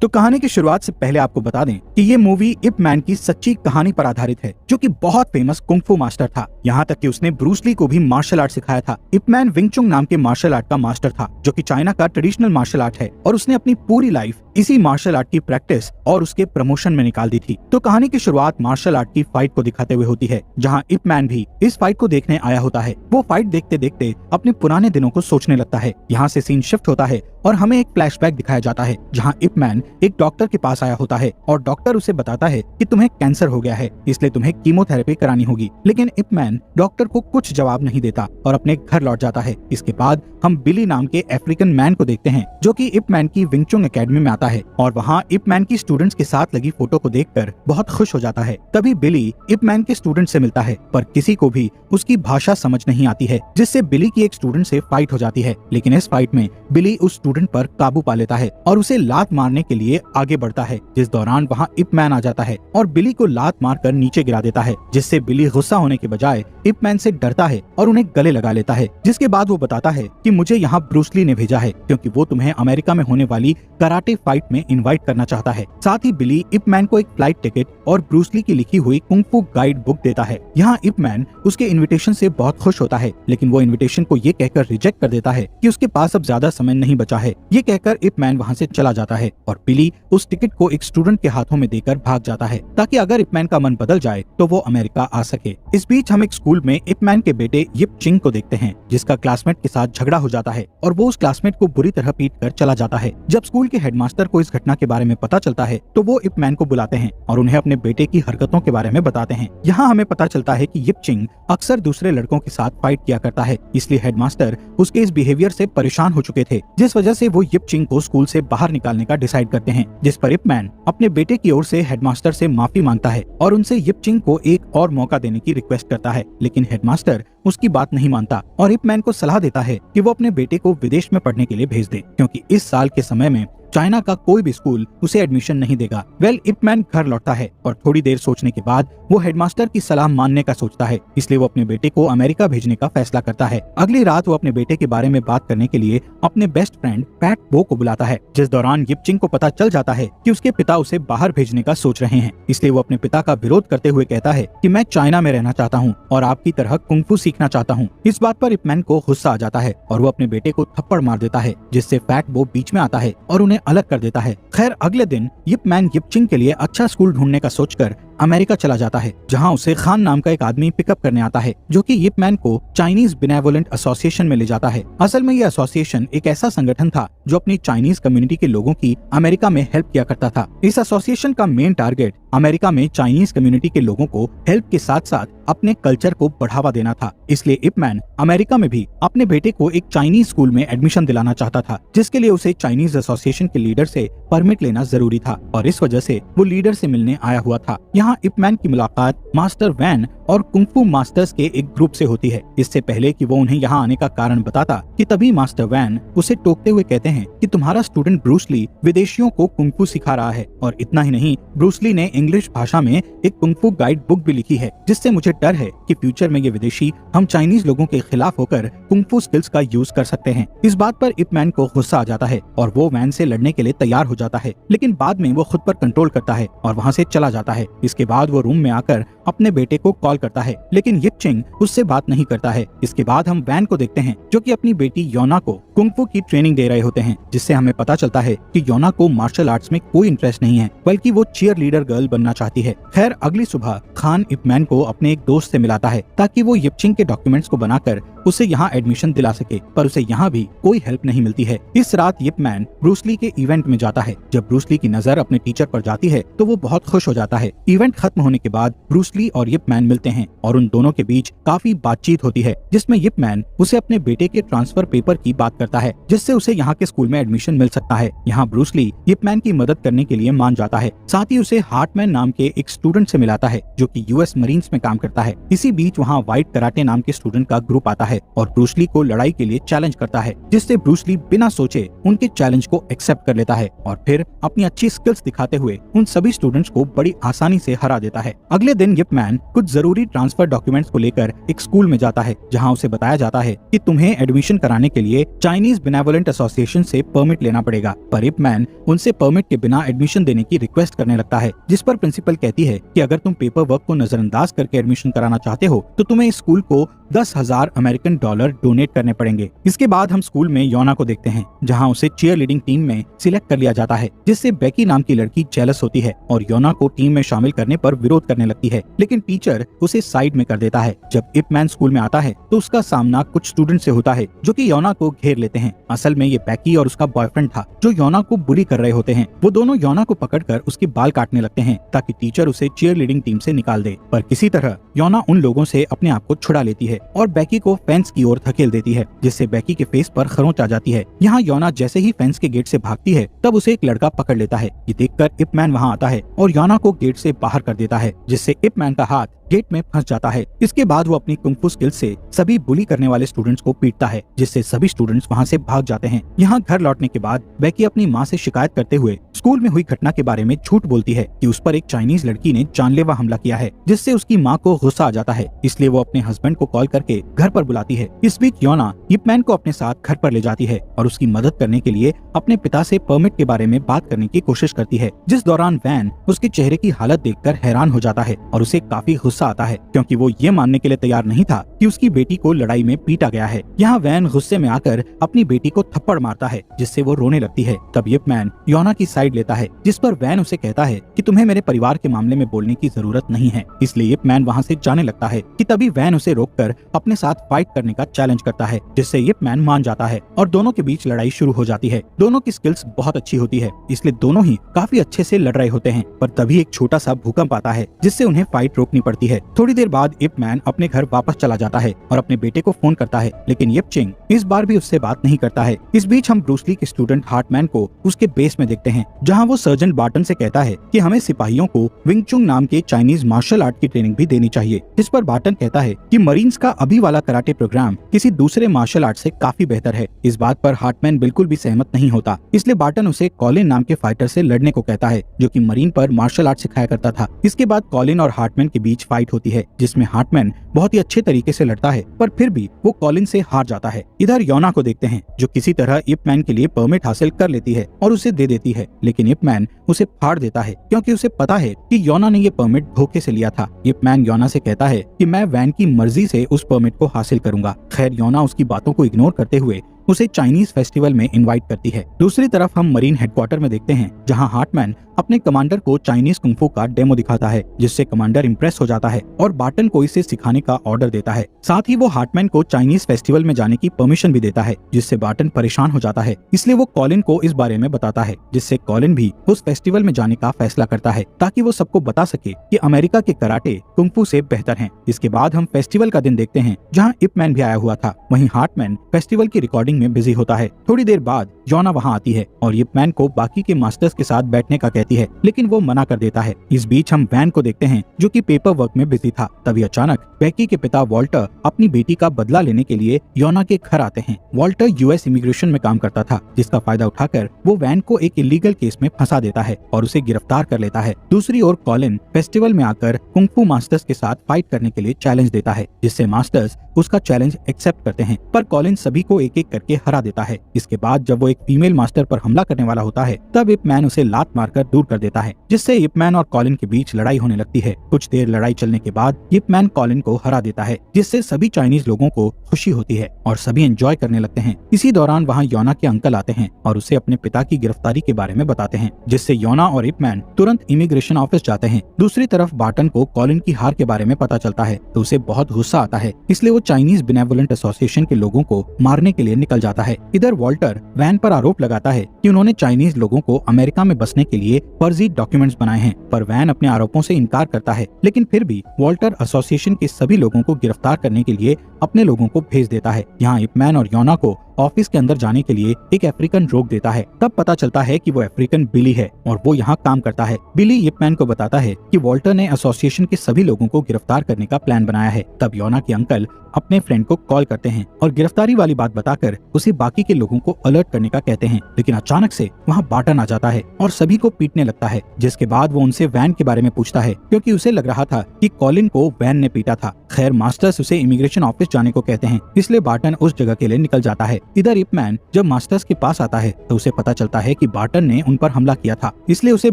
तो कहानी की शुरुआत से पहले आपको बता दें कि ये मूवी इप मैन की सच्ची कहानी पर आधारित है, जो कि बहुत फेमस कुंग-फू मास्टर था। यहाँ तक कि उसने ब्रूस ली को भी मार्शल आर्ट सिखाया था। इप मैन विंग चुंग नाम के मार्शल आर्ट का मास्टर था, जो कि चाइना का ट्रेडिशनल मार्शल आर्ट है, और उसने अपनी पूरी लाइफ इसी मार्शल आर्ट की प्रैक्टिस और उसके प्रमोशन में निकाल दी थी। तो कहानी की शुरुआत मार्शल आर्ट की फाइट को दिखाते हुए होती है, जहाँ इप मैन भी इस फाइट को देखने आया होता है। वो फाइट देखते देखते अपने पुराने दिनों को सोचने लगता है। यहाँ से सीन शिफ्ट होता है और हमें एक फ्लैशबैक दिखाया जाता है, जहाँ इप मैन एक डॉक्टर के पास आया होता है और डॉक्टर उसे बताता है कि तुम्हें कैंसर हो गया है, इसलिए तुम्हें कीमोथेरेपी करानी होगी। लेकिन इप मैन डॉक्टर को कुछ जवाब नहीं देता और अपने घर लौट जाता है। इसके बाद हम बिली नाम के अफ्रीकन मैन को देखते हैं, जो कि इप मैन की विंग चुंग एकेडमी में आता है और वहाँ इप मैन की स्टूडेंट्स के साथ लगी फोटो को देखकर बहुत खुश हो जाता है। तभी बिली इप मैन के स्टूडेंट से मिलता है, पर किसी को भी उसकी भाषा समझ नहीं आती है, जिससे बिली की एक स्टूडेंट से फाइट हो जाती है। लेकिन इस फाइट में बिली उस स्टूडेंट पर काबू पा लेता है और उसे लात मारने के लिए आगे बढ़ता है, जिस दौरान वहाँ इप मैन आ जाता है और बिली को लात मारकर नीचे गिरा देता है, जिससे बिली गुस्सा होने के बजाय इप मैन से डरता है और उन्हें गले लगा लेता है। जिसके बाद वो बताता है कि मुझे यहाँ ब्रूस ली ने भेजा है, क्योंकि वो तुम्हें अमेरिका में होने वाली कराटे फाइट में इनवाइट करना चाहता है। साथ ही बिली इप मैन को एक फ्लाइट टिकट और ब्रूस ली की लिखी हुई कुंग-फू गाइड बुक देता है। यहाँ इप मैन उसके इन्विटेशन से बहुत खुश होता है, लेकिन वो इन्विटेशन को ये कहकर रिजेक्ट कर देता है कि उसके पास अब ज्यादा समय नहीं बचा है। ये कहकर इप मैन वहाँ से चला जाता है और बिली उस टिकट को एक स्टूडेंट के हाथों में देकर भाग जाता है, ताकि अगर इप मैन का मन बदल जाए तो वो अमेरिका आ सके। इस बीच हम एक स्कूल में इप मैन के बेटे यिप चिंग को देखते हैं, जिसका क्लासमेट के साथ झगड़ा हो जाता है और वो उस क्लासमेट को बुरी तरह पीट कर चला जाता है। जब स्कूल के हेडमास्टर को इस घटना के बारे में पता चलता है तो वो इप मैन को बुलाते हैं और उन्हें अपने बेटे की हरकतों के बारे में बताते हैं। यहाँ हमें पता चलता है कि यिप चिंग अक्सर दूसरे लड़कों के साथ फाइट किया करता है, इसलिए हेडमास्टर उसके इस बिहेवियर से परेशान हो चुके थे, जिस वजह से वो यिप चिंग को स्कूल से बाहर निकालने का डिसाइड करते हैं। जिस पर इप मैन अपने बेटे की ओर से हेडमास्टर से माफी मांगता है और उनसे यिप चिंग को एक और मौका देने की रिक्वेस्ट करता है, लेकिन हेडमास्टर उसकी बात नहीं मानता और इप मैन को सलाह देता है कि वो अपने बेटे को विदेश में पढ़ने के लिए भेज दे, क्योंकि इस साल के समय में चाइना का कोई भी स्कूल उसे एडमिशन नहीं देगा। इप मैन घर लौटता है और थोड़ी देर सोचने के बाद वो हेडमास्टर की सलाह मानने का सोचता है, इसलिए वो अपने बेटे को अमेरिका भेजने का फैसला करता है। अगली रात वो अपने बेटे के बारे में बात करने के लिए अपने बेस्ट फ्रेंड पैट बो को बुलाता है, जिस दौरान यिप चिंग को पता चल जाता है कि उसके पिता उसे बाहर भेजने का सोच रहे हैं, इसलिए वो अपने पिता का विरोध करते हुए कहता है कि मैं चाइना में रहना चाहता हूँ और आपकी तरह कुंग-फू सीखना चाहता हूँ। इस बात पर इप मैन को गुस्सा आ जाता है और वो अपने बेटे को थप्पड़ मार देता है, जिससे पैट बो बीच में आता है और उन्हें अलग कर देता है। खैर अगले दिन यिप मैन यिप चिंग के लिए अच्छा स्कूल ढूंढने का सोचकर अमेरिका चला जाता है, जहां उसे खान नाम का एक आदमी पिकअप करने आता है, जो कि यिप मैन को चाइनीज बेनेवोलेंट एसोसिएशन में ले जाता है। असल में ये एसोसिएशन एक ऐसा संगठन था जो अपनी चाइनीज कम्युनिटी के लोगों की अमेरिका में हेल्प किया करता था। इस एसोसिएशन का मेन टारगेट अमेरिका में चाइनीज कम्युनिटी के लोगों को हेल्प के साथ साथ अपने कल्चर को बढ़ावा देना था। इसलिए इप मैन अमेरिका में भी अपने बेटे को एक चाइनीज स्कूल में एडमिशन दिलाना चाहता था, जिसके लिए उसे चाइनीज एसोसिएशन के लीडर से परमिट लेना जरूरी था और इस वजह से वो लीडर से मिलने आया हुआ था। यहाँ इप मैन की मुलाकात मास्टर वैन और कुंग-फू मास्टर्स के एक ग्रुप से होती है। इससे पहले कि वो उन्हें यहाँ आने का कारण बताता कि तभी मास्टर वैन उसे टोकते हुए कहते हैं कि तुम्हारा स्टूडेंट ब्रूस ली विदेशियों को कुंग-फू सिखा रहा है, और इतना ही नहीं, ब्रूस ली ने इंग्लिश भाषा में एक कुंग-फू गाइड बुक भी लिखी है, जिससे मुझे डर है कि फ्यूचर में ये विदेशी हम चाइनीज लोगों के खिलाफ होकर कुंग-फू स्किल्स का यूज कर सकते हैं। इस बात पर इप मैन को गुस्सा आ जाता है और वो वैन से लड़ने के लिए तैयार हो जाता है, लेकिन बाद में वो खुद पर कंट्रोल करता है और वहाँ से चला जाता है। इसके बाद वो रूम में आकर अपने बेटे को कॉल करता है, लेकिन यिप चिंग उससे बात नहीं करता है। इसके बाद हम वैन को देखते हैं, जो कि अपनी बेटी योना को कुंग-फू की ट्रेनिंग दे रहे होते हैं, जिससे हमें पता चलता है कि योना को मार्शल आर्ट्स में कोई इंटरेस्ट नहीं है, बल्कि वो चीयर लीडर गर्ल बनना चाहती है। खैर अगली सुबह खान इप मैन को अपने एक दोस्त से मिलाता है, ताकि वो यिप चिंग के डॉक्यूमेंट्स को बनाकर उसे यहाँ एडमिशन दिला सके, पर उसे यहाँ भी कोई हेल्प नहीं मिलती है। इस रात यिप मैन ब्रूस ली के इवेंट में जाता है। जब ब्रूस ली की नजर अपने टीचर पर जाती है तो वो बहुत खुश हो जाता है। इवेंट खत्म होने के बाद ब्रूस ली और यिप मैन मिलते हैं और उन दोनों के बीच काफी बातचीत होती है, जिसमें यिप मैन उसे अपने बेटे के ट्रांसफर पेपर की बात करता है, जिससे उसे यहाँ के स्कूल में एडमिशन मिल सकता है। यहाँ ब्रूस ली यिप मैन की मदद करने के लिए मान जाता है। साथ ही उसे हार्टमैन नाम के एक स्टूडेंट से मिलाता है, जो कि यूएस मरीन्स में काम करता है। इसी बीच वहाँ व्हाइट कराटे नाम के स्टूडेंट का ग्रुप आता है और ब्रूस ली को लड़ाई के लिए चैलेंज करता है, जिससे ब्रूस ली बिना सोचे उनके चैलेंज को एक्सेप्ट कर लेता है और फिर अपनी अच्छी स्किल्स दिखाते हुए उन सभी स्टूडेंट्स को बड़ी आसानी से हरा देता है। अगले दिन यिप मैन कुछ जरूरी ट्रांसफर डॉक्यूमेंट्स को लेकर एक स्कूल में जाता है, जहाँ उसे बताया जाता है कि तुम्हें एडमिशन कराने के लिए चाइनीज बेनेवोलेंट एसोसिएशन से परमिट लेना पड़ेगा। पर यिप मैन उनसे परमिट के बिना एडमिशन देने की रिक्वेस्ट करने लगता है, जिस पर प्रिंसिपल कहती है कि अगर तुम पेपर वर्क को नजरअंदाज करके एडमिशन कराना चाहते हो तो तुम्हें इस स्कूल को 10,000 अमेरिकन डॉलर डोनेट करने पड़ेंगे। इसके बाद हम स्कूल में योना को देखते हैं, जहां उसे चीयर लीडिंग टीम में सिलेक्ट कर लिया जाता है, जिससे बेकी नाम की लड़की जेलस होती है और योना को टीम में शामिल करने पर विरोध करने लगती है, लेकिन टीचर उसे साइड में कर देता है। जब यिप मैन स्कूल में आता है तो उसका सामना कुछ स्टूडेंट से होता है जो कि योना को घेर लेते हैं। असल में ये बेकी और उसका बॉयफ्रेंड था जो योना को बुली कर रहे होते हैं। वो दोनों योना को पकड़कर उसके बाल काटने लगते हैं ताकि टीचर उसे चीयर लीडिंग टीम से निकाल दे, पर किसी तरह योना उन लोगों से अपने आप को छुड़ा लेती है और बेकी को फेंस की ओर धकेल देती है, जिससे बेकी के फेस पर खरोंच आ जाती है। यहाँ योना जैसे ही फेंस के गेट से भागती है तब उसे एक लड़का पकड़ लेता है। ये देखकर यिप मैन वहाँ आता है और योना को गेट से बाहर कर देता है, जिससे यिप मैन का हाथ गेट में फंस जाता है। इसके बाद वो अपनी कुंग फू स्किल से सभी बुली करने वाले स्टूडेंट्स को पीटता है, जिससे सभी स्टूडेंट्स वहाँ से भाग जाते हैं। यहाँ घर लौटने के बाद बेकी अपनी माँ से शिकायत करते हुए स्कूल में हुई घटना के बारे में झूठ बोलती है कि उस पर एक चाइनीज लड़की ने जानलेवा हमला किया है, जिससे उसकी माँ को गुस्सा आ जाता है। इसलिए वो अपने हस्बैंड को कॉल करके घर पर बुलाती है। इस बीच योना यिप मैन को अपने साथ घर पर ले जाती है और उसकी मदद करने के लिए अपने पिता से परमिट के बारे में बात करने की कोशिश करती है, जिस दौरान वैन उसके चेहरे की हालत देखकर हैरान हो जाता है और उसे काफी गुस्सा आता है, क्योंकि वो ये मानने के लिए तैयार नहीं था कि उसकी बेटी को लड़ाई में पीटा गया है। यहाँ वैन गुस्से में आकर अपनी बेटी को थप्पड़ मारता है, जिससे वो रोने लगती है। तब यिप मैन योना की साइड लेता है, जिस पर वैन उसे कहता है कि तुम्हें मेरे परिवार के मामले में बोलने की जरूरत नहीं है। इसलिए यिप मैन वहाँ से जाने लगता है कि तभी वैन उसे रोककर अपने साथ फाइट करने का चैलेंज करता है, जिससे यिप मैन मान जाता है और दोनों के बीच लड़ाई शुरू हो जाती है। दोनों की स्किल्स बहुत अच्छी होती है, इसलिए दोनों ही काफी अच्छे से लड़ रहे होते हैं। पर तभी एक छोटा सा भूकंप आता है, जिससे उन्हें फाइट रोकनी पड़ती है। थोड़ी देर बाद यिप मैन अपने घर वापस चला जाता है और अपने बेटे को फोन करता है, लेकिन यिप चिंग इस बार भी उससे बात नहीं करता है। इस बीच हम ब्रूस ली के स्टूडेंट हार्टमैन को उसके बेस में देखते हैं, जहाँ वो सर्जन बार्टन से कहता है कि हमें सिपाहियों को विंग चुंग नाम के चाइनीज मार्शल आर्ट की ट्रेनिंग भी देनी चाहिए। जिस पर बार्टन कहता है कि मरीन्स का अभी वाला कराटे प्रोग्राम किसी दूसरे मार्शल आर्ट से काफी बेहतर है। इस बात पर हार्टमैन बिल्कुल भी सहमत नहीं होता, इसलिए बार्टन उसे कॉलिन नाम के फाइटर से लड़ने को कहता है, जो कि मरीन पर मार्शल आर्ट सिखाया करता था। इसके बाद कॉलिन और हार्टमैन के बीच फाइट होती है, जिसमें हार्टमैन बहुत ही अच्छे तरीके से लड़ता है, पर फिर भी वो कॉलिन से हार जाता है। इधर योना को देखते हैं, जो किसी तरह यिप मैन के लिए परमिट हासिल कर लेती है और उसे दे देती है, लेकिन यिप मैन उसे फाड़ देता है, क्योंकि उसे पता है कि योना ने ये परमिट धोखे से लिया था। यिप मैन योना से कहता है कि मैं वैन की मर्जी से उस परमिट को हासिल करूंगा। खैर योना उसकी बातों को इग्नोर करते हुए उसे चाइनीज फेस्टिवल में इनवाइट करती है। दूसरी तरफ हम मरीन हेडक्वार्टर में देखते हैं, जहां हार्टमैन अपने कमांडर को चाइनीज कुंफू का डेमो दिखाता है, जिससे कमांडर इम्प्रेस हो जाता है और बार्टन को इसे सिखाने का ऑर्डर देता है। साथ ही वो हार्टमैन को चाइनीज फेस्टिवल में जाने की परमिशन भी देता है, जिससे बार्टन परेशान हो जाता है। इसलिए वो कॉलिन को इस बारे में बताता है, जिससे कॉलिन भी उस फेस्टिवल में जाने का फैसला करता है, ताकि वो सबको बता सके कि अमेरिका के कराटे कुंफू से बेहतर हैं। इसके बाद हम फेस्टिवल का दिन देखते हैं, जहाँ यिप मैन भी आया हुआ था। वहीं हार्टमैन फेस्टिवल की रिकॉर्डिंग में बिजी होता है। थोड़ी देर बाद योना वहाँ आती है और यिप मैन को बाकी के मास्टर्स के साथ बैठने का कहती है, लेकिन वो मना कर देता है। इस बीच हम वैन को देखते हैं, जो कि पेपर वर्क में बिजी था। तभी अचानक बेकी के पिता वॉल्टर अपनी बेटी का बदला लेने के लिए योना के घर आते हैं। वॉल्टर यूएस इमिग्रेशन में काम करता था, जिसका फायदा उठाकर वो वैन को एक इलीगल केस में फंसा देता है और उसे गिरफ्तार कर लेता है। दूसरी ओर कॉलिन फेस्टिवल में आकर कुंफू मास्टर्स के साथ फाइट करने के लिए चैलेंज देता है, जिससे मास्टर्स उसका चैलेंज एक्सेप्ट करते हैं, पर कॉलिन सभी को एक एक करके हरा देता है। इसके बाद जब वो एक फीमेल मास्टर पर हमला करने वाला होता है, तब यिप मैन उसे लात मारकर दूर कर देता है, जिससे यिप मैन और कॉलिन के बीच लड़ाई होने लगती है। कुछ देर लड़ाई चलने के बाद यिप मैन कॉलिन को हरा देता है, जिससे सभी चाइनीज लोगों को खुशी होती है और सभी एंजॉय करने लगते हैं। इसी दौरान वहाँ योना के अंकल आते हैं और उसे अपने पिता की गिरफ्तारी के बारे में बताते हैं, जिससे योना और यिप मैन तुरंत इमिग्रेशन ऑफिस जाते हैं। दूसरी तरफ बार्टन को कॉलिन की हार के बारे में पता चलता है, तो उसे बहुत गुस्सा आता है, इसलिए वो चाइनीज बेनेवोलेंट एसोसिएशन के लोगों को मारने के लिए निकल जाता है। इधर वॉल्टर वैन पर आरोप लगाता है कि उन्होंने चाइनीज लोगों को अमेरिका में बसने के लिए फर्जी डॉक्यूमेंट्स बनाए हैं, पर वैन अपने आरोपों से इनकार करता है, लेकिन फिर भी वॉल्टर एसोसिएशन के सभी लोगों को गिरफ्तार करने के लिए अपने लोगों को भेज देता है। यहाँ यिप मैन और योना को ऑफिस के अंदर जाने के लिए एक अफ्रीकन रोक देता है। तब पता चलता है कि वो अफ्रीकन बिली है और वो यहाँ काम करता है। बिली यिप मैन को बताता है कि वॉल्टर ने एसोसिएशन के सभी लोगों को गिरफ्तार करने का प्लान बनाया है। तब योना के अंकल अपने फ्रेंड को कॉल करते हैं और गिरफ्तारी वाली बात बताकर उसे बाकी के लोगों को अलर्ट करने का कहते हैं। लेकिन अचानक से वहाँ बार्टन आ जाता है और सभी को पीटने लगता है, जिसके बाद वो उनसे वैन के बारे में पूछता है, क्योंकि उसे लग रहा था कि कॉलिन को वैन ने पीटा था। खैर मास्टर्स उसे इमिग्रेशन ऑफिस जाने को कहते हैं, इसलिए बार्टन उस जगह के लिए निकल जाता है। इधर यिप मैन जब मास्टर्स के पास आता है तो उसे पता चलता है कि बार्टन ने उन पर हमला किया था, इसलिए उसे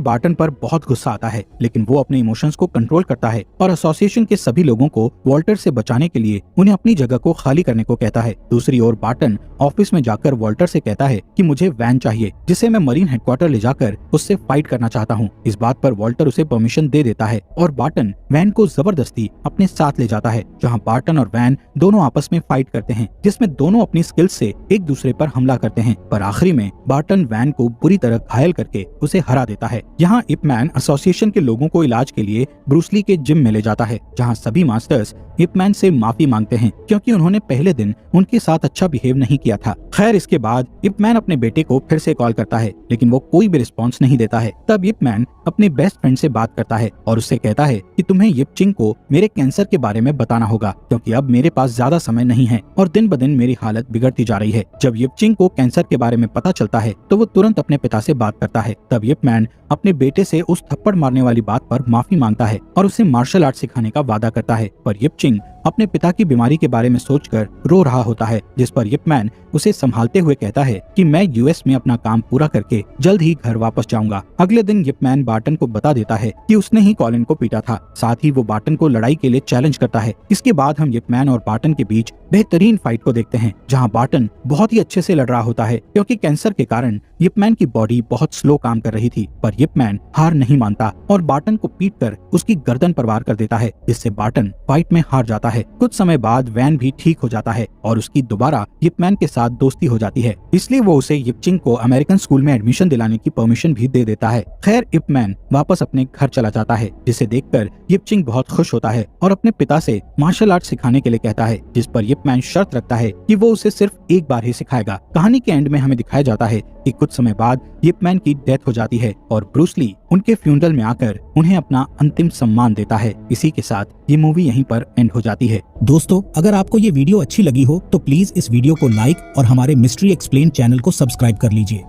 बार्टन पर बहुत गुस्सा आता है। लेकिन वो अपने इमोशंस को कंट्रोल करता है और एसोसिएशन के सभी लोगों को वॉल्टर से बचाने के लिए उन्हें अपनी जगह को खाली करने को कहता है। दूसरी ओर बार्टन ऑफिस में जाकर वॉल्टर से कहता है कि मुझे वैन चाहिए, जिसे मैं मरीन हेडक्वार्टर ले जाकर उससे फाइट करना चाहता हूँ। इस बात पर वॉल्टर उसे परमिशन दे देता है और बार्टन वैन को जबरदस्ती अपने साथ ले जाता है, जहाँ बार्टन और वैन दोनों आपस में फाइट करते हैं, जिसमें दोनों अपनी स्किल्स से एक दूसरे पर हमला करते हैं। पर आखिरी में बार्टन वैन को बुरी तरह घायल करके उसे हरा देता है। यहाँ यिप मैन एसोसिएशन के लोगों को इलाज के लिए ब्रूस ली के जिम में ले जाता है, जहाँ सभी मास्टर्स यिप मैन से माफी मांगते हैं क्योंकि उन्होंने पहले दिन उनके साथ अच्छा बिहेव नहीं किया था। खैर इसके बाद यिप मैन अपने बेटे को फिर से कॉल करता है, लेकिन वो कोई भी रिस्पॉन्स नहीं देता है। तब यिप मैन अपने बेस्ट फ्रेंड से बात करता है और उससे कहता है कि तुम्हें यिप चिंग को मेरे कैंसर के बारे में बताना होगा, क्योंकि अब मेरे पास ज्यादा समय नहीं है और दिन ब दिन मेरी हालत बिगड़ती जा रही है। जब यिप चिंग को कैंसर के बारे में पता चलता है तो वो तुरंत अपने पिता से बात करता है। तब यिप मैन अपने बेटे से उस थप्पड़ मारने वाली बात पर माफी मांगता है और उसे मार्शल आर्ट सिखाने का वादा करता है। पर यिप चिंग अपने पिता की बीमारी के बारे में सोचकर रो रहा होता है, जिस पर यिप मैन उसे संभालते हुए कहता है कि मैं यूएस में अपना काम पूरा करके जल्द ही घर वापस जाऊंगा। अगले दिन यिप मैन बार्टन को बता देता है कि उसने ही कॉलिन को पीटा था। साथ ही वो बार्टन को लड़ाई के लिए चैलेंज करता है। इसके बाद हम यिप मैन और बार्टन के बीच बेहतरीन फाइट को देखते हैं, जहाँ बार्टन बहुत ही अच्छे से लड़ रहा होता है, क्योंकि कैंसर के कारण यिप मैन की बॉडी बहुत स्लो काम कर रही थी। पर यिप मैन हार नहीं मानता और बार्टन को पीटकर उसकी गर्दन पर वार कर देता है, जिससे बार्टन फाइट में हार जाता है। कुछ समय बाद वैन भी ठीक हो जाता है और उसकी दोबारा यिप मैन के साथ दोस्ती हो जाती है, इसलिए वो उसे यिप चिंग को अमेरिकन स्कूल में एडमिशन दिलाने की परमिशन भी दे देता है। खैर यिप मैन वापस अपने घर चला जाता है, जिसे देखकर यिप चिंग बहुत खुश होता है और अपने पिता से मार्शल आर्ट सिखाने के लिए कहता है, जिस पर यिप मैन शर्त रखता है कि वो उसे सिर्फ एक बार ही सिखाएगा। कहानी के एंड में हमें दिखाया जाता है कि कुछ समय बाद यिप मैन की डेथ हो जाती है और ब्रूस ली उनके फ्यूनरल में आकर उन्हें अपना अंतिम सम्मान देता है। इसी के साथ ये मूवी यहीं पर एंड हो जाती है। दोस्तों अगर आपको ये वीडियो अच्छी लगी हो तो प्लीज इस वीडियो को लाइक और हमारे मिस्ट्री एक्सप्लेन चैनल को सब्सक्राइब कर लीजिए।